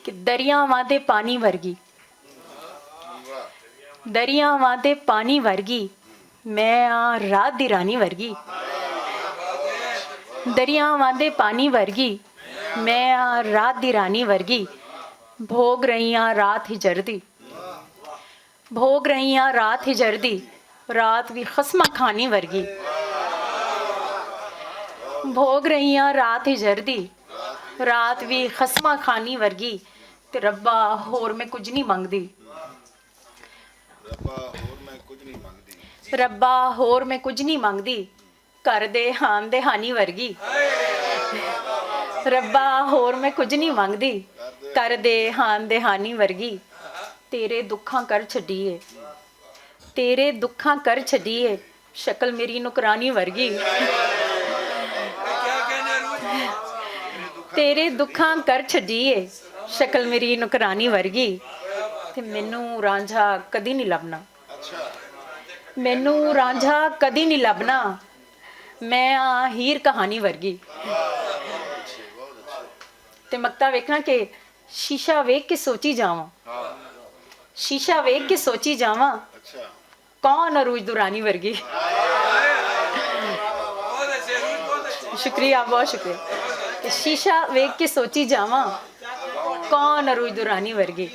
ਕਿ ਦਰਿਆਵਾਂ ਦੇ ਪਾਣੀ ਵਰਗੀ, ਦਰਿਆਵਾਂ ਦੇ ਪਾਣੀ ਵਰਗੀ ਮੈਂ ਆ ਰਾਤ ਦੀ ਰਾਣੀ ਵਰਗੀ, ਦਰਿਆਵਾਂ ਦੇ ਪਾਣੀ ਵਰਗੀ ਮੈਂ ਆ ਰਾਤ ਦੀ ਰਾਣੀ ਵਰਗੀ, ਭੋਗ ਰਹੀ ਹਾਂ ਰਾਤ ਹਿਜਰ ਦੀ, ਭੋਗ ਰਹੀ ਹਾਂ ਰਾਤ ਹਿਜਰ ਦੀ, ਰਾਤ ਵੀ ਖਸਮਾਂ ਖਾਨੀ ਵਰਗੀ, ਭੋਗ ਰਹੀ ਹਾਂ ਰਾਤ ਹਿਜਰ ਦੀ, ਰਾਤ ਵੀ ਖਸਮਾਂ ਖਾਨੀ ਵਰਗੀ। ਤੇ ਰੱਬਾ ਹੋਰ ਮੈਂ ਕੁਝ ਨਹੀਂ ਮੰਗਦੀ, ਰੱਬਾ ਹੋਰ ਮੈਂ ਕੁਝ ਨਹੀਂ ਮੰਗਦੀ, ਘਰ ਦੇ ਹਾਨ ਦੇ ਹਾਨੀ ਵਰਗੀ, ਰੱਬਾ ਹੋਰ ਮੈਂ ਕੁਝ ਨਹੀਂ ਮੰਗਦੀ, ਘਰ ਦੇ ਹਾਨ ਦੇ ਹਾਨੀ ਵਰਗੀ। ਤੇਰੇ ਦੁੱਖਾਂ ਕਰ ਛੱਡੀਏ, ਤੇਰੇ ਦੁੱਖਾਂ ਕਰ ਛੱਡੀਏ, ਸ਼ਕਲ ਮੇਰੀ ਨੁਕਰਾਨੀ ਵਰਗੀ, ਤੇਰੇ ਦੁੱਖਾਂ ਕਰ ਛੱਡੀਏ, ਸ਼ਕਲ ਮੇਰੀ ਨੁਕਰਾਨੀ ਵਰਗੀ। ਤੇ ਮੈਨੂੰ ਰਾਂਝਾ ਕਦੀ ਨਹੀਂ ਲੱਭਣਾ, ਮੈਨੂੰ ਰਾਂਝਾ ਕਦੀ ਨਹੀਂ ਲੱਭਣਾ, ਮੈਂ ਆ ਹੀਰ ਕਹਾਣੀ ਵਰਗੀ। ਤੇ ਮਕਤਾ ਵੇਖਣਾ ਕਿ ਸ਼ੀਸ਼ਾ ਵੇਖ ਕੇ ਸੋਚੀ ਜਾਵਾਂ, ਸ਼ੀਸ਼ਾ ਵੇਖ ਕੇ ਸੋਚੀ ਜਾਵਾਂ, ਕੌਣ ਅਰੂਜ ਦੁਰਾਨੀ ਵਰਗੀ। ਸ਼ੁਕਰੀਆ, ਬਹੁਤ ਸ਼ੁਕਰੀਆ। ਸ਼ੀਸ਼ਾ ਵੇਖ ਕੇ ਸੋਚੀ ਜਾਵਾਂ, ਕੌਣ ਅਰੂਜ ਦੁਰਾਨੀ ਵਰਗੀ।